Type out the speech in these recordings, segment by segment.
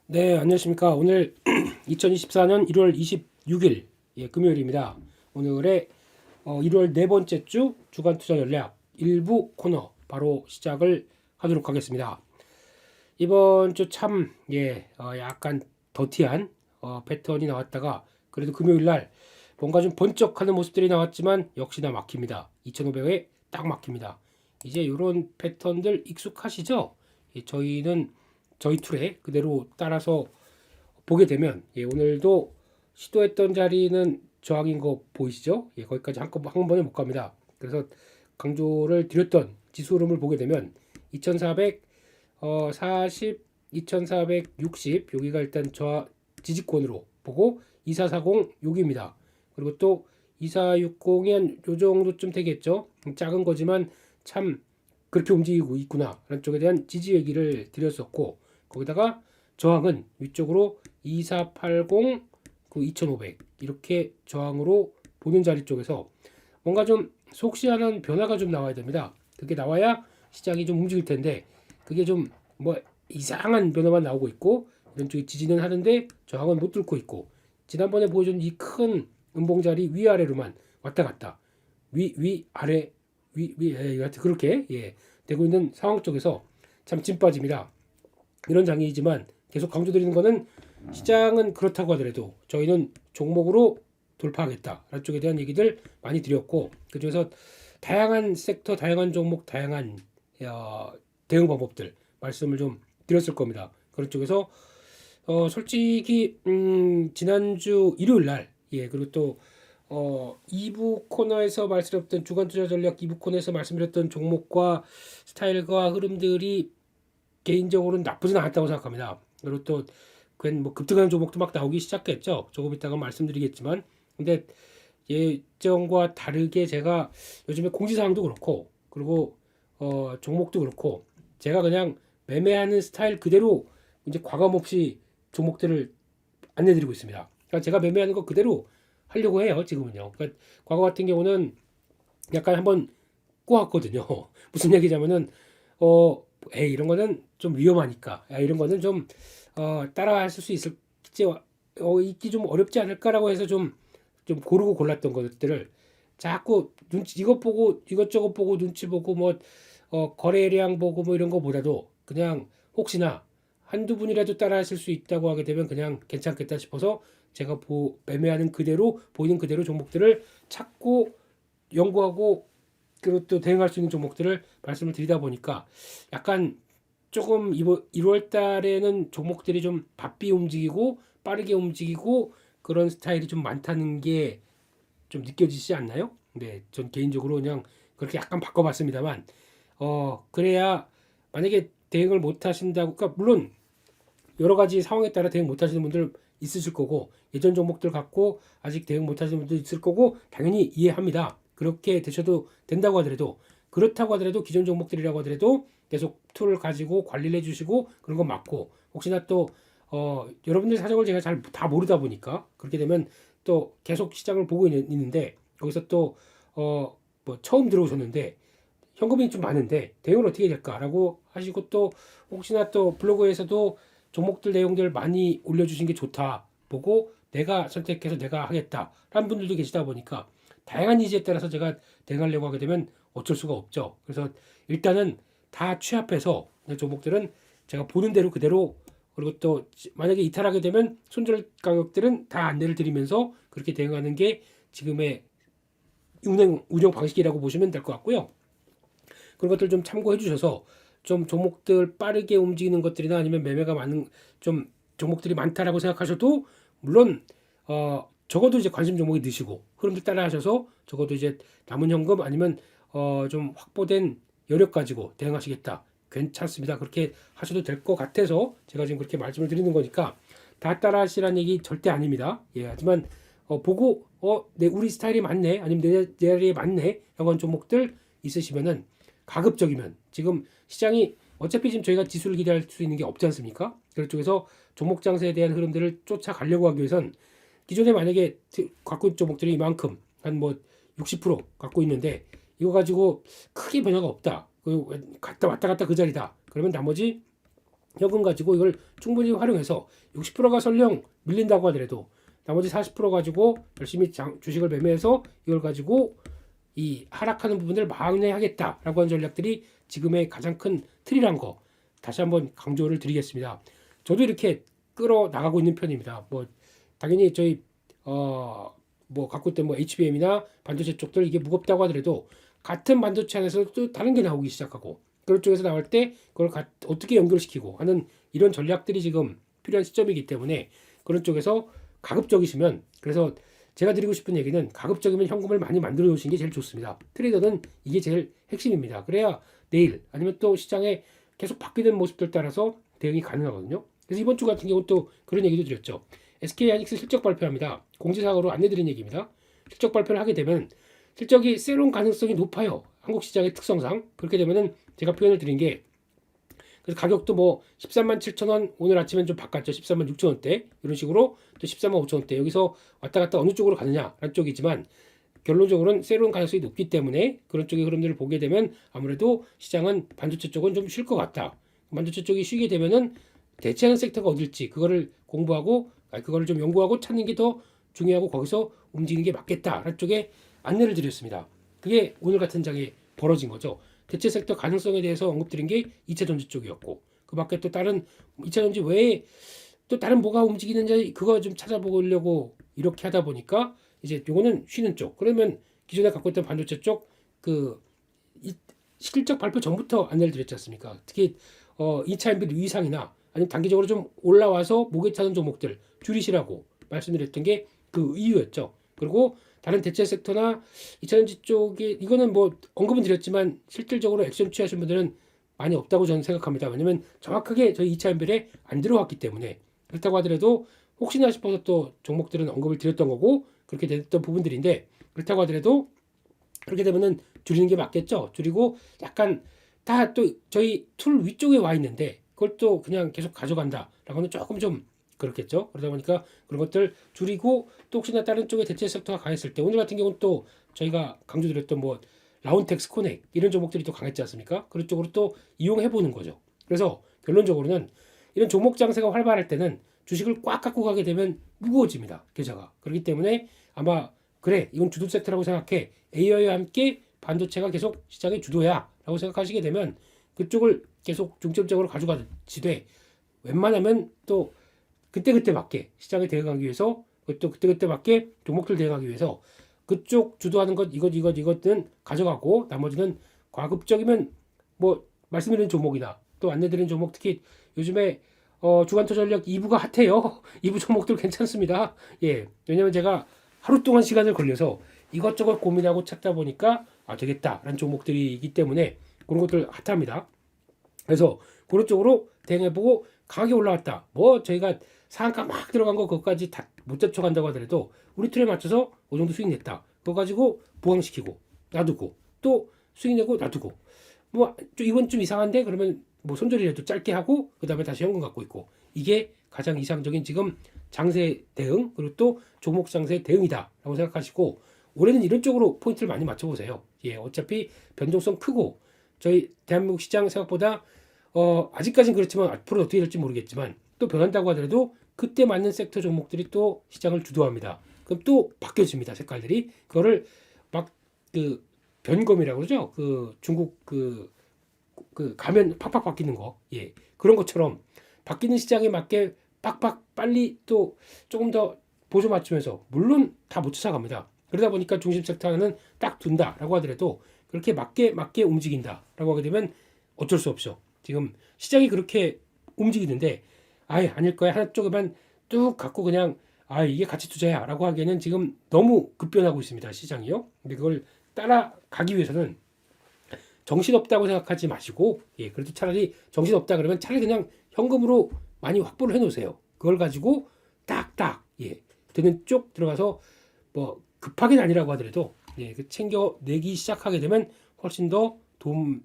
네, 안녕하십니까. 오늘 2024년 1월 26일 금요일입니다. 오늘의 1월 네 번째 주 주간 투자 전략 일부 코너 바로 시작을 하도록 하겠습니다. 이번 주 참 약간 더티한 패턴이 나왔다가 그래도 금요일 날 뭔가 좀 번쩍하는 모습들이 나왔지만 역시나 막힙니다. 2,500에 딱 막힙니다. 이제 이런 패턴들 익숙하시죠? 저희는 저희 툴에 그대로 따라서 보게 되면 오늘도 시도했던 자리는 저항인 거 보이시죠? 거기까지 한 번에 못 갑니다. 그래서 강조를 드렸던 지수 흐름을 보게 되면 2440, 2460 여기가 일단 저하 지지권으로 보고 2440 여기입니다. 그리고 또 2460이 한 요 정도쯤 되겠죠. 작은 거지만 참 그렇게 움직이고 있구나 라는 쪽에 대한 지지 얘기를 드렸었고, 거기다가 저항은 위쪽으로 2480, 그 2500 이렇게 저항으로 보는 자리 쪽에서 뭔가 좀 속시하는 변화가 좀 나와야 됩니다. 그게 나와야 시장이 좀 움직일 텐데 그게 좀 뭐 이상한 변화만 나오고 있고, 이런 쪽에 지지는 하는데 저항은 못 뚫고 있고, 지난번에 보여준 이 큰 음봉 자리 위아래로만 왔다 갔다 위 아래 하여튼 그렇게 되고 있는 상황 쪽에서 참 찐 빠집니다. 이런 장이지만 계속 강조드리는 거는 시장은 그렇다고 하더라도 저희는 종목으로 돌파하겠다라는 쪽에 대한 얘기들 많이 드렸고, 그중에서 다양한 섹터, 다양한 종목, 다양한 대응 방법들 말씀을 좀 드렸을 겁니다. 그런 쪽에서 솔직히 지난주 일요일 날 그리고 또 2부 코너에서 말씀드렸던 주간 투자 전략 2부 코너에서 말씀드렸던 종목과 스타일과 흐름들이 개인적으로는 나쁘진 않았다고 생각합니다. 그리고 또 그건 뭐 급등하는 종목도 막 나오기 시작했죠. 조금 이따가 말씀드리겠지만, 근데 예전과 다르게 제가 요즘에 공지사항도 그렇고, 그리고 종목도 그렇고, 제가 그냥 매매하는 스타일 그대로 이제 과감 없이 종목들을 안내드리고 있습니다. 그러니까 제가 매매하는 거 그대로 하려고 해요, 지금은요. 그러니까 과거 같은 경우는 약간 한번 꼬았거든요. 무슨 얘기냐면은 이런 거는 좀 위험하니까, 이런 거는 좀 따라 하실 수 있을지 있기 좀 어렵지 않을까라고 해서 좀 고르고 골랐던 것들을 자꾸 눈치 이것 보고 이것저것 보고 눈치 보고 뭐 거래량 보고 뭐 이런 거보다도 그냥 혹시나 한두 분이라도 따라 하실 수 있다고 하게 되면 그냥 괜찮겠다 싶어서 제가 매매하는 그대로 보이는 그대로 종목들을 찾고 연구하고, 그리고 또 대응할 수 있는 종목들을 말씀을 드리다 보니까 약간 조금 1월 달에는 종목들이 좀 바삐 움직이고 빠르게 움직이고 그런 스타일이 좀 많다는 게 좀 느껴지지 않나요? 네, 전 개인적으로 그냥 그렇게 약간 바꿔봤습니다만, 그래야 만약에 대응을 못 하신다고, 그러니까 물론 여러 가지 상황에 따라 대응 못 하시는 분들 있으실 거고, 예전 종목들 갖고 아직 대응 못 하시는 분들 있을 거고, 당연히 이해합니다. 그렇게 되셔도 된다고 하더라도, 그렇다고 하더라도 기존 종목들이라고 하더라도 계속 툴을 가지고 관리를 해주시고 그런 건 맞고, 혹시나 또 여러분들 사정을 제가 잘 다 모르다 보니까 그렇게 되면 또 계속 시장을 보고 있는데, 거기서 또 뭐 처음 들어오셨는데 현금이 좀 많은데 대응을 어떻게 해야 될까라고 하시고, 또 혹시나 또 블로그에서도 종목들 내용들 많이 올려주신 게 좋다 보고 내가 선택해서 내가 하겠다라는 분들도 계시다 보니까 다양한 니즈에 따라서 제가 대응하려고 하게 되면 어쩔 수가 없죠. 그래서 일단은 다 취합해서 종목들은 제가 보는 대로 그대로, 그리고 또 만약에 이탈하게 되면 손절 가격들은 다 안내를 드리면서 그렇게 대응하는 게 지금의 운영 방식이라고 보시면 될 것 같고요. 그런 것들 좀 참고해 주셔서 좀 종목들 빠르게 움직이는 것들이나 아니면 매매가 많은 좀 종목들이 많다라고 생각하셔도, 물론 적어도 이제 관심 종목이 넣으시고 흐름들 따라 하셔서 적어도 이제 남은 현금 아니면 좀 확보된 여력 가지고 대응하시겠다, 괜찮습니다. 그렇게 하셔도 될 것 같아서 제가 지금 그렇게 말씀을 드리는 거니까 다 따라 하시라는 얘기 절대 아닙니다. 하지만 보고 우리 스타일이 맞네, 아니면 내 자리에 맞네 라고 하는 종목들 있으시면은, 가급적이면 지금 시장이 어차피 지금 저희가 지수를 기대할 수 있는 게 없지 않습니까? 그런 쪽에서 종목 장세에 대한 흐름들을 쫓아가려고 하기 위해선 기존에 만약에 갖고 있는 종목들이 이만큼 한 뭐 60% 갖고 있는데 이거 가지고 크게 변화가 없다, 갔다 왔다 갔다 그 자리다, 그러면 나머지 현금 가지고 이걸 충분히 활용해서 60%가 설령 밀린다고 하더라도 나머지 40% 가지고 열심히 주식을 매매해서 이걸 가지고 이 하락하는 부분을 막내하겠다라고 하는 전략들이 지금의 가장 큰 틀이란 거 다시 한번 강조를 드리겠습니다. 저도 이렇게 끌어 나가고 있는 편입니다. 뭐 당연히 저희 뭐 갖고 있던 뭐 HBM이나 반도체 쪽들 이게 무겁다고 하더라도 같은 반도체 안에서 또 다른 게 나오기 시작하고 그런 쪽에서 나올 때 그걸 어떻게 연결시키고 하는 이런 전략들이 지금 필요한 시점이기 때문에 그런 쪽에서 가급적이시면 그래서 제가 드리고 싶은 얘기는 가급적이면 현금을 많이 만들어 놓으시는 게 제일 좋습니다. 트레이더는 이게 제일 핵심입니다. 그래야 내일 아니면 또 시장에 계속 바뀌는 모습들 따라서 대응이 가능하거든요. 그래서 이번 주 같은 경우는 또 그런 얘기도 드렸죠. SK하이닉스 실적 발표합니다. 공지사항으로 안내드린 얘기입니다. 실적 발표를 하게 되면 실적이 세론 가능성이 높아요. 한국 시장의 특성상. 그렇게 되면은 제가 표현을 드린 게 그래서 가격도 뭐 13만 7천 원 오늘 아침엔 좀 바꿨죠. 13만 6천 원대 이런 식으로 또 13만 5천 원대 여기서 왔다 갔다 어느 쪽으로 가느냐라는 쪽이지만 결론적으로는 세론 가능성이 높기 때문에 그런 쪽의 흐름들을 보게 되면 아무래도 시장은 반도체 쪽은 좀 쉴 것 같다. 반도체 쪽이 쉬게 되면은 대체하는 섹터가 어딜지 그거를 공부하고 그거를 좀 연구하고 찾는 게 더 중요하고 거기서 움직이는 게 맞겠다라는 쪽에 안내를 드렸습니다. 그게 오늘 같은 장에 벌어진 거죠. 대체 섹터 가능성에 대해서 언급드린 게 2차 전지 쪽이었고 그 밖에 또 다른 2차 전지 외에 또 다른 뭐가 움직이는지 그거 좀 찾아보려고 이렇게 하다 보니까 이제 요거는 쉬는 쪽 그러면 기존에 갖고 있던 반도체 쪽 그 실적 발표 전부터 안내를 드렸지 않습니까? 특히 2차 엔비 위상이나 아니면 단기적으로 좀 올라와서 목에 차는 종목들 줄이시라고 말씀드렸던 게 그 이유였죠. 그리고 다른 대체 섹터나 2차전지 쪽에 이거는 뭐 언급은 드렸지만 실질적으로 액션 취하신 분들은 많이 없다고 저는 생각합니다. 왜냐면 정확하게 저희 2차 연별에 안 들어왔기 때문에 그렇다고 하더라도 혹시나 싶어서 또 종목들은 언급을 드렸던 거고 그렇게 됐던 부분들인데 그렇다고 하더라도 그렇게 되면은 줄이는 게 맞겠죠. 줄이고 약간 다 또 저희 툴 위쪽에 와 있는데 그걸 또 그냥 계속 가져간다라고는 조금 좀 그렇겠죠. 그러다 보니까 그런 것들 줄이고 또 혹시나 다른 쪽에 대체 섹터가 강했을 때 오늘 같은 경우는 또 저희가 강조드렸던 뭐 라운텍스 코넥 이런 종목들이 또 강했지 않습니까? 그런 쪽으로 또 이용해 보는 거죠. 그래서 결론적으로는 이런 종목 장세가 활발할 때는 주식을 꽉 갖고 가게 되면 무거워집니다. 계좌가. 그렇기 때문에 아마 그래 이건 주도 섹터라고 생각해 AI와 함께 반도체가 계속 시장의 주도야 라고 생각하시게 되면 그쪽을 계속 중점적으로 가져가지되 웬만하면 또 그때그때 맞게 시장에 대응하기 위해서 또 그때그때 맞게 종목들 대응하기 위해서 그쪽 주도하는 것 이것은 가져가고 나머지는 과급적이면 뭐 말씀드린 종목이나 또 안내드린 종목 특히 요즘에 주간투 전략 2부가 핫해요. 2부 종목들 괜찮습니다. 예, 왜냐면 제가 하루 동안 시간을 걸려서 이것저것 고민하고 찾다 보니까 되겠다라는 종목들이기 때문에 그런 것들 핫합니다. 그래서 그런 쪽으로 대응해보고 강하게 올라왔다. 뭐 저희가 상한가 막 들어간 거 그것까지 다 못 잡쳐간다고 하더라도 우리 틀에 맞춰서 어느 정도 수익 냈다. 그거 가지고 보강시키고 놔두고 또 수익 내고 놔두고 뭐 이건 좀 이상한데 그러면 뭐 손절이라도 짧게 하고 그 다음에 다시 현금 갖고 있고 이게 가장 이상적인 지금 장세 대응 그리고 또 종목 장세 대응이다라고 생각하시고 올해는 이런 쪽으로 포인트를 많이 맞춰보세요. 예, 어차피 변동성 크고 저희 대한민국 시장 생각보다 아직까지는 그렇지만 앞으로 어떻게 될지 모르겠지만 또 변한다고 하더라도 그때 맞는 섹터 종목들이 또 시장을 주도합니다. 그럼 또 바뀌어집니다. 색깔들이 그거를 막 그 변검이라고 그러죠. 그 중국 그 가면 팍팍 바뀌는 거, 예 그런 것처럼 바뀌는 시장에 맞게 팍팍 빨리 또 조금 더 보조 맞추면서 물론 다 못 쫓아갑니다. 그러다 보니까 중심 섹터 하나는 딱 둔다라고 하더라도 그렇게 맞게 움직인다라고 하게 되면 어쩔 수 없죠. 지금 시장이 그렇게 움직이는데 아예 아닐 거야 하나 쪽에만 뚝 갖고 그냥 이게 가치 투자야라고 하기에는 지금 너무 급변하고 있습니다 시장이요. 근데 그걸 따라가기 위해서는 정신없다고 생각하지 마시고 그래도 차라리 정신없다 그러면 차라리 그냥 현금으로 많이 확보를 해놓으세요. 그걸 가지고 딱딱 드는 쪽 들어가서 뭐 급하게는 아니라고 하더라도 챙겨 내기 시작하게 되면 훨씬 더 도움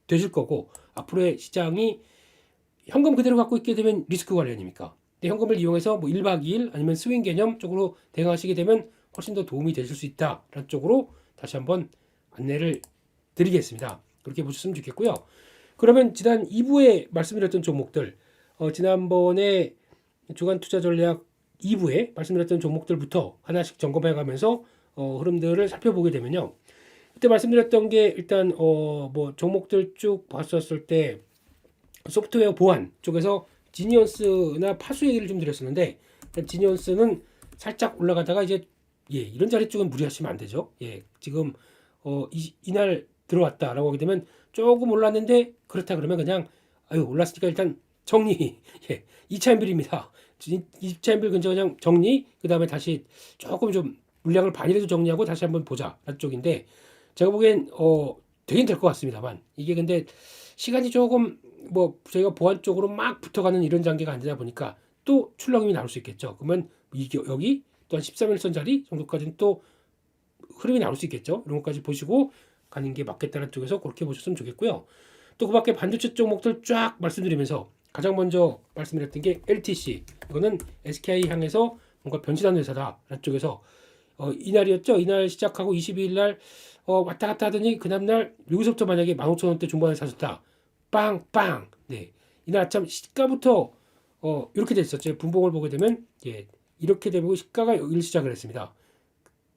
되실 거고 앞으로의 시장이 현금 그대로 갖고 있게 되면 리스크 관리 아닙니까? 현금을 이용해서 뭐 1박 2일 아니면 스윙 개념 쪽으로 대응하시게 되면 훨씬 더 도움이 되실 수 있다라는 쪽으로 다시 한번 안내를 드리겠습니다. 그렇게 보셨으면 좋겠고요. 그러면 지난 2부에 말씀드렸던 종목들 지난번에 주간 투자 전략 2부에 말씀드렸던 종목들부터 하나씩 점검해 가면서 흐름들을 살펴보게 되면요. 그때 말씀드렸던 게 일단 뭐 종목들 쭉 봤었을 때 소프트웨어 보안 쪽에서 지니언스나 파수 얘기를 좀 드렸었는데, 지니언스는 살짝 올라가다가 이제 이런 자리 쪽은 무리하시면 안 되죠. 지금 이날 들어왔다라고 하게 되면 조금 올랐는데, 그렇다 그러면 그냥 올랐으니까 일단 정리. 2차 인빌입니다. 2차 인빌 근처 그냥 정리. 그 다음에 다시 조금 좀 물량을 반이라도 정리하고 다시 한번 보자 라는 쪽인데, 제가 보기엔 되긴 될 것 같습니다만, 이게 근데 시간이 조금 뭐 저희가 보안 쪽으로 막 붙어가는 이런 단계가 안 되다 보니까 또 출렁임이 나올 수 있겠죠. 그러면 이게 여기 또 한 13일선 자리 정도까지는 또 흐름이 나올 수 있겠죠. 이런 것까지 보시고 가는 게 맞겠다는 쪽에서 그렇게 보셨으면 좋겠고요. 또 그 밖에 반도체 종목들 쫙 말씀드리면서 가장 먼저 말씀드렸던 게 LTC. 이거는 SKI 향해서 뭔가 변신하는 회사다라는 쪽에서 이날이었죠. 이날 시작하고 22일 날 왔다 갔다 하더니 그 다음날 여기서부터 만약에 15,000원대 중반에 사셨다. 빵빵. 네. 이날 아침 시가부터 이렇게 됐었죠. 분봉을 보게 되면 이렇게 되고 시가가 여기를 시작을 했습니다.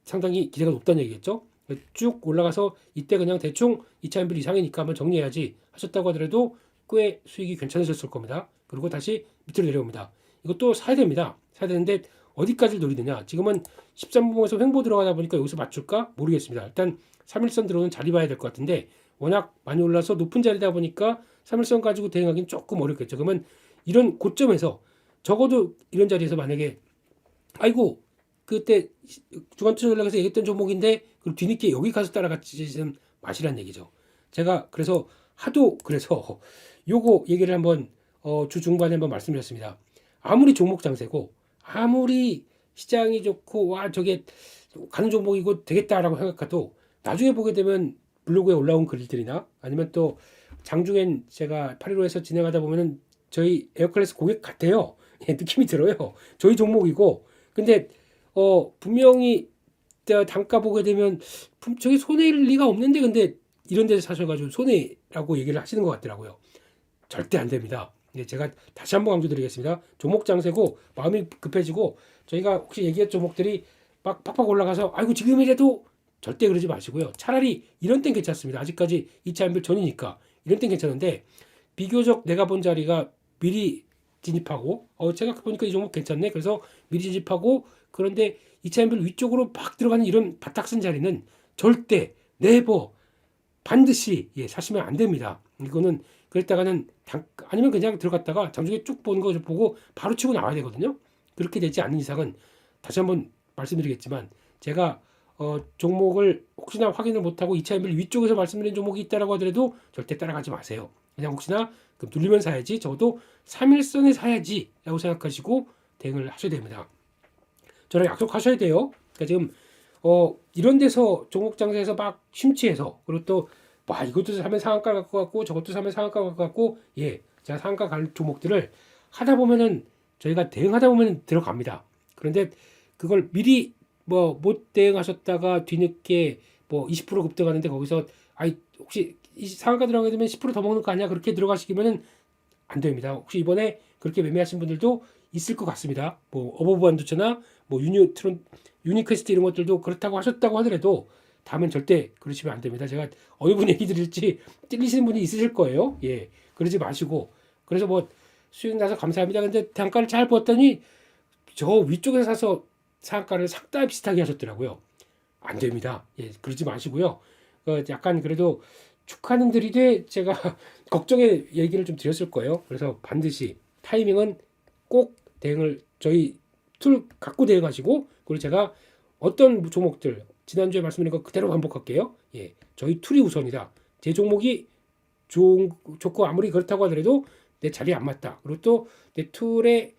상당히 기대가 높다는 얘기겠죠. 쭉 올라가서 이때 그냥 대충 2차 인빌 이상이니까 한번 정리해야지 하셨다고 하더라도 꽤 수익이 괜찮으셨을 겁니다. 그리고 다시 밑으로 내려옵니다. 이것도 사야 됩니다. 사야 되는데 어디까지 노리느냐. 지금은 13분봉에서 횡보 들어가다 보니까 여기서 맞출까 모르겠습니다. 일단 3일선 들어오는 자리 봐야 될 것 같은데, 워낙 많이 올라서 높은 자리다 보니까 3일선 가지고 대응하기는 조금 어렵겠죠. 그러면 이런 고점에서 적어도 이런 자리에서 만약에 아이고 그때 주간 투자 전략에서 얘기했던 종목인데 그럼 뒤늦게 여기 가서 따라갔지 좀 마시란 얘기죠. 제가 그래서 하도 그래서 요거 얘기를 한번 주 중반에 한번 말씀드렸습니다. 아무리 종목 장세고 아무리 시장이 좋고 와 저게 가는 종목이고 되겠다라고 생각해도 나중에 보게 되면 블로그에 올라온 글들이나 아니면 또 장중엔 제가 815에서 진행하다 보면은 저희 에어클래스 고객 같아요. 느낌이 들어요. 저희 종목이고 근데 분명히 단가 보게 되면 저기 손해일 리가 없는데 근데 이런 데서 사셔가지고 손해라고 얘기를 하시는 것 같더라고요. 절대 안 됩니다. 제가 다시 한번 강조드리겠습니다. 종목 장세고 마음이 급해지고 저희가 혹시 얘기한 종목들이 막 팍팍 올라가서 아이고 지금이라도 절대 그러지 마시고요. 차라리 이런 땐 괜찮습니다. 아직까지 2차 인별 전이니까 이런 땐 괜찮은데 비교적 내가 본 자리가 미리 진입하고 제가 보니까 이 종목 괜찮네. 그래서 미리 진입하고 그런데 2차 인별 위쪽으로 막 들어가는 이런 바닥 쓴 자리는 절대 네버 반드시 사시면 안 됩니다. 이거는 그랬다가는 아니면 그냥 들어갔다가 장중에 쭉 보는 거 보고 바로 치고 나와야 되거든요. 그렇게 되지 않는 이상은 다시 한번 말씀드리겠지만 제가 종목을 혹시나 확인을 못하고 2차 인별 위쪽에서 말씀드린 종목이 있다라고 하더라도 절대 따라가지 마세요. 그냥 혹시나 그럼 눌리면 사야지 적어도 3일선에 사야지 라고 생각하시고 대응을 하셔야 됩니다. 저랑 약속하셔야 돼요. 그러니까 지금 이런 데서 종목 장세에서 막 심취해서 그리고 또 와 이것도 사면 상한가 갈 것 같고 저것도 사면 상한가 갈 것 같고 제가 상한가 갈 종목들을 하다 보면은 저희가 대응하다 보면 들어갑니다. 그런데 그걸 미리 뭐 못 대응하셨다가 뒤늦게 뭐 20% 급등하는데 거기서 혹시 상한가 들어가게 되면 10%더 먹는 거 아니야? 그렇게 들어가시기면은 안 됩니다. 혹시 이번에 그렇게 매매하신 분들도 있을 것 같습니다. 뭐 어버브 반도체나 뭐 유니퀘스트 이런 것들도 그렇다고 하셨다고 하더라도 다음엔 절대 그러시면 안 됩니다. 제가 어느 분 얘기 드릴지 찔리시는 분이 있으실 거예요. 그러지 마시고 그래서 뭐 수익 나서 감사합니다. 근데 단가를 잘 봤더니 저 위쪽에서 사서 상가를 상당히 비슷하게 하셨더라고요. 안 됩니다. 그러지 마시고요. 약간 그래도 축하는 드리되 제가 걱정의 얘기를 좀 드렸을 거예요. 그래서 반드시 타이밍은 꼭 대응을 저희 툴 갖고 대응하시고 그리고 제가 어떤 종목들 지난주에 말씀드린 거 그대로 반복할게요. 저희 툴이 우선이다. 제 종목이 좋고 아무리 그렇다고 하더라도 내 자리에 안 맞다. 그리고 또 내 툴에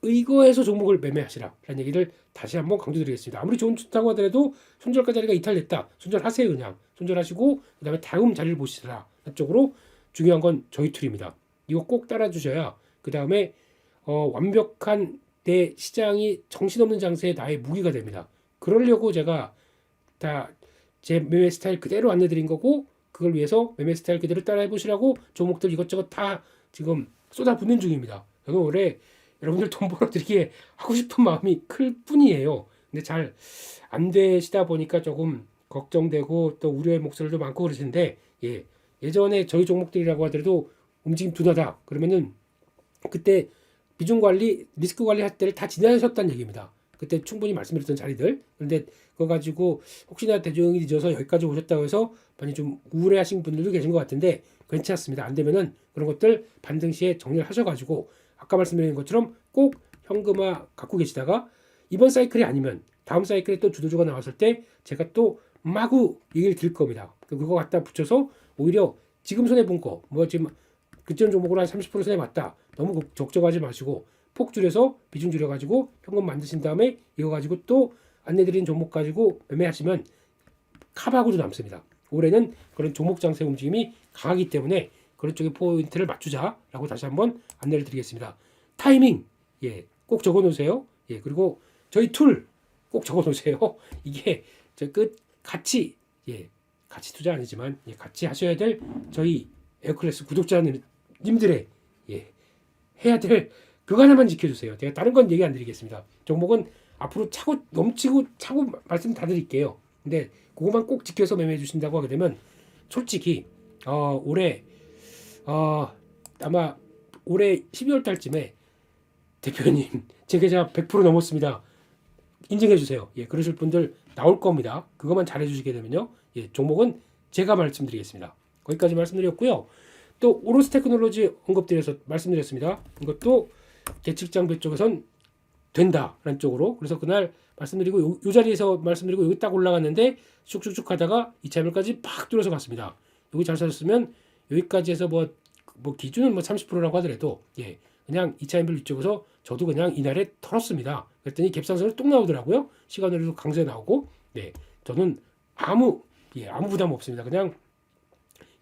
의거해서 종목을 매매하시라 라는 얘기를 다시 한번 강조드리겠습니다. 아무리 좋다고 하더라도 손절가 자리가 이탈됐다. 손절하세요. 그냥 손절하시고 그 다음에 다음 자리를 보시라 쪽으로 중요한 건 저희 툴입니다. 이거 꼭 따라주셔야 그 다음에 완벽한 내 시장이 정신없는 장세에 나의 무기가 됩니다. 그러려고 제가 다 제 매매 스타일 그대로 안내드린 거고 그걸 위해서 매매 스타일 그대로 따라해 보시라고 종목들 이것저것 다 지금 쏟아붓는 중입니다. 저는 올해 여러분들 돈 벌어들이게 하고 싶은 마음이 클 뿐이에요. 근데 잘 안 되시다 보니까 조금 걱정되고 또 우려의 목소리도 많고 그러시는데, 예전에 저희 종목들이라고 하더라도 움직임 둔하다 그러면은 그때 비중 관리, 리스크 관리 할 때를 다 지나셨다는 얘기입니다. 그때 충분히 말씀드렸던 자리들. 그런데 그거 가지고 혹시나 대중이 늦어서 여기까지 오셨다고 해서 많이 좀 우울해하신 분들도 계신 것 같은데, 괜찮습니다. 안 되면은 그런 것들 반등 시에 정리를 하셔가지고 아까 말씀드린 것처럼 꼭 현금화 갖고 계시다가 이번 사이클이 아니면 다음 사이클에 또 주도주가 나왔을 때 제가 또 마구 얘기를 드릴 겁니다. 그거 갖다 붙여서 오히려 지금 손해본 거, 뭐 지금 그전 종목으로 한 30% 손해봤다. 너무 적적하지 마시고 폭 줄여서 비중 줄여가지고 현금 만드신 다음에 이거 가지고 또 안내드린 종목 가지고 매매하시면 카바고도 남습니다. 올해는 그런 종목 장세 움직임이 강하기 때문에 그런 쪽에 포인트를 맞추자라고 다시 한번 안내를 드리겠습니다. 타이밍, 꼭 적어 놓으세요. 그리고 저희 툴 꼭 적어 놓으세요. 이게 같이, 같이 투자 아니지만 같이 하셔야 될 저희 에어클래스 구독자님들의 해야 될 그거 하나만 지켜주세요. 제가 다른 건 얘기 안 드리겠습니다. 종목은 앞으로 차고 넘치고 차고 말씀 다 드릴게요. 근데 그거만 꼭 지켜서 매매해 주신다고 하게 되면 솔직히 올해 아마 올해 12월 달쯤에 대표님 제 계좌 100% 넘었습니다. 인증해 주세요. 그러실 분들 나올 겁니다. 그것만 잘해 주시게 되면요. 종목은 제가 말씀드리겠습니다. 거기까지 말씀드렸고요. 또 오로스 테크놀로지 언급드려서 말씀드렸습니다. 이것도 계측장비 쪽에선 된다라는 쪽으로. 그래서 그날 말씀드리고 요 자리에서 말씀드리고 여기 딱 올라갔는데 슉슉슉 하다가 2차별까지 팍 뚫어서 갔습니다. 여기 잘 사셨으면 여기까지 해서 뭐 기준은 30%라고 하더라도 그냥 2차별로 이쪽에서 저도 그냥 이날에 털었습니다. 그랬더니 갭상승을 뚝 나오더라고요. 시간으로도 강세 나오고. 저는 아무 부담 없습니다. 그냥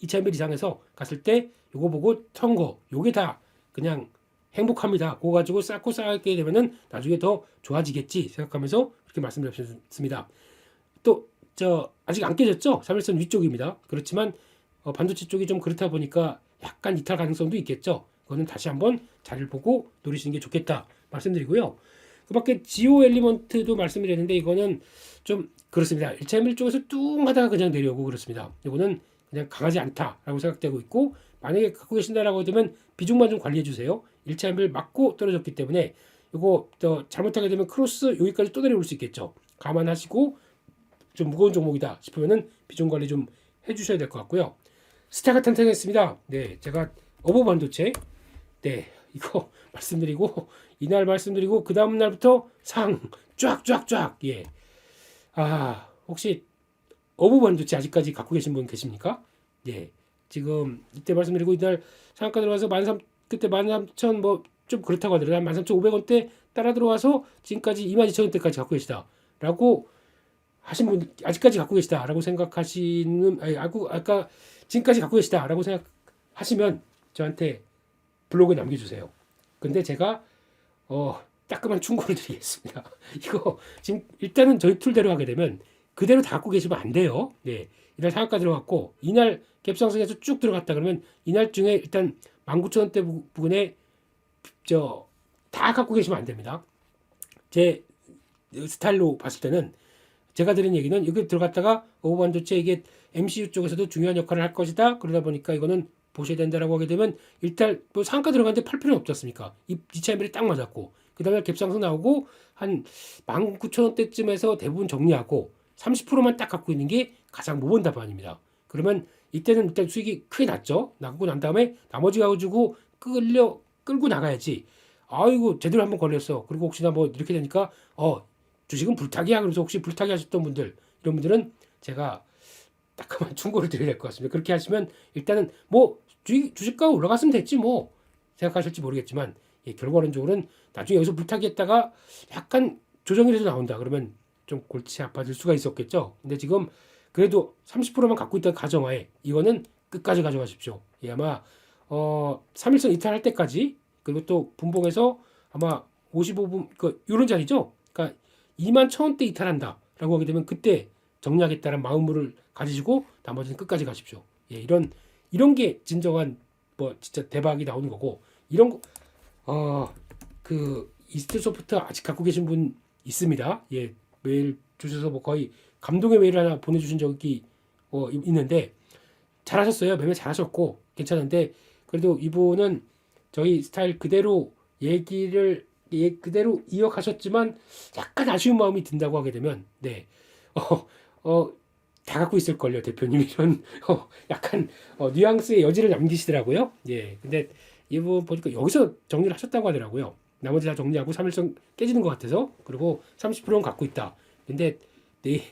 2차별 이상에서 갔을 때 요거 보고 턴 거 요게 다 그냥 행복합니다. 그거 가지고 쌓고 쌓게 되면은 나중에 더 좋아지겠지 생각하면서 그렇게 말씀드렸습니다. 또 아직 안 깨졌죠? 3일선 위쪽입니다. 그렇지만 반도체 쪽이 좀 그렇다 보니까 약간 이탈 가능성도 있겠죠. 그거는 다시 한번 자리를 보고 노리시는 게 좋겠다 말씀드리고요. 그 밖에 지오 엘리먼트도 말씀드렸는데 이거는 좀 그렇습니다. 1차별 쪽에서 뚱 하다가 그냥 내려오고 그렇습니다. 이거는 그냥 강하지 않다라고 생각되고 있고, 만약에 갖고 계신다라고 되면 비중만 좀 관리해 주세요. 1차별 맞고 떨어졌기 때문에 이거 잘못하게 되면 크로스 여기까지 또 내려올 수 있겠죠. 감안하시고 좀 무거운 종목이다 싶으면은 비중 관리 좀 해주셔야 될 것 같고요. 스타가 탄탄했습니다. 제가 어버 반도체 이거 말씀드리고 이날 말씀드리고 그 다음 날부터 상 쫙쫙쫙. 혹시 어부 반도체 아직까지 갖고 계신 분 계십니까? 지금 이때 말씀드리고 이날 상한가 들어가서 그때 13,000 뭐 좀 그렇다고 하더라고요. 13,500원대 따라 들어와서 지금까지 22,000원대까지 갖고 계시다라고 하신 분, 아직까지 갖고 계시다라고 생각하시는, 아까 지금까지 갖고 계시다라고 생각하시면 저한테 블로그에 남겨주세요. 근데 제가 따끔한 충고를 드리겠습니다. 이거 지금 일단은 저희 툴대로 하게 되면 그대로 다 갖고 계시면 안 돼요. 이날 상한가 들어갔고 이날 갭상승해서 쭉 들어갔다 그러면 이날 중에 일단 19,000원대 부근에 다 갖고 계시면 안 됩니다. 제 스타일로 봤을 때는 제가 드린 얘기는 여기 들어갔다가 오버반도체 이게 MCU 쪽에서도 중요한 역할을 할 것이다. 그러다 보니까 이거는 보셔야 된다라고 하게 되면 일단 뭐 상가 들어갔는데 팔 필요는 없지 않습니까? 이 차이별이 딱 맞았고 그 다음에 갭상승 나오고 한 19,000원대쯤에서 대부분 정리하고 30%만 딱 갖고 있는 게 가장 모범 답안입니다. 그러면 이때는 일단 수익이 크게 났죠. 나고 난 다음에 나머지 가지고 끌고 나가야지. 아이고 제대로 한번 걸렸어. 그리고 혹시나 뭐 이렇게 되니까 주식은 불타기야. 그래서 혹시 불타기 하셨던 분들 이런 분들은 제가 따끔한 충고를 드려야 될 것 같습니다. 그렇게 하시면 일단은 뭐 주식가 올라갔으면 됐지 뭐 생각하실지 모르겠지만 결과론적으로는 나중에 여기서 불타기 했다가 약간 조정이라도 나온다 그러면 좀 골치 아파질 수가 있었겠죠. 근데 지금 그래도 30%만 갖고 있다 가정하에 이거는 끝까지 가져가십시오. 아마 3일선 이탈할 때까지, 그리고 또 분봉에서 아마 55분 이런 자리죠. 그러니까 21,000원대 이탈한다라고 하게 되면 그때 정리하겠다는 마음을 가지시고 나머지는 끝까지 가십시오. 이런 게 진정한 뭐 진짜 대박이 나오는 거고, 이런 거 그 이스트 소프트 아직 갖고 계신 분 있습니다. 예, 메일 주셔서 뭐 거의 감동의 메일 하나 보내주신 적이 있는데 잘하셨어요. 매매 잘하셨고 괜찮은데 그래도 이분은 저희 스타일 그대로 얘기를 그대로 이어가셨지만 약간 아쉬운 마음이 든다고 하게 되면 네, 어, 어, 다 갖고 있을 걸요 대표님 이런 약간 뉘앙스의 여지를 남기시더라고요. 예, 근데 이분 보니까 여기서 정리를 하셨다고 하더라고요. 나머지 다 정리하고 3일선 깨지는 것 같아서 그리고 30%는 갖고 있다. 근데 네,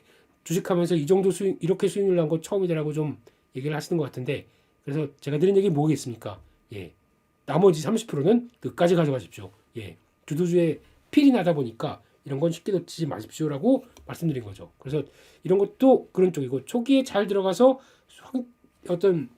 주식하면서 이 정도 수익 이렇게 수익률 난 거 처음이더라고 좀 얘기를 하시는 것 같은데 그래서 제가 드린 얘기 뭐겠습니까? 예, 나머지 30%는 끝까지 가져가십시오. 예, 주도주의 필이 나다 보니까 이런 건 쉽게 놓치지 마십시오라고 말씀드린 거죠. 그래서 이런 것도 그런 쪽이고 초기에 잘 들어가서 어떤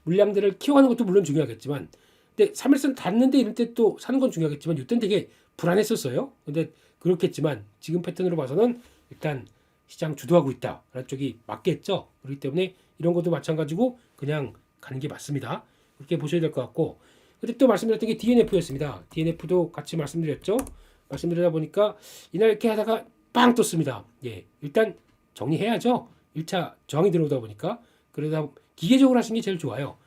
물량들을 키워가는 것도 물론 중요하겠지만 근데 3일선 닿는데 이럴 때 또 사는 건 중요하겠지만 이때는 되게 불안했었어요. 근데 그렇겠지만 지금 패턴으로 봐서는 일단 시장 주도하고 있다라는 쪽이 맞겠죠. 그렇기 때문에 이런 것도 마찬가지고 그냥 가는 게 맞습니다. 그렇게 보셔야 될 것 같고 근데 또 말씀드렸던 게 DNF였습니다. DNF도 같이 말씀드렸죠. 말씀드리다 보니까 이날 이렇게 하다가 빵 떴습니다. 예, 일단 정리해야죠. 1차 저항이 들어오다 보니까 그러다 기계적으로 하시는 게 제일 좋아요.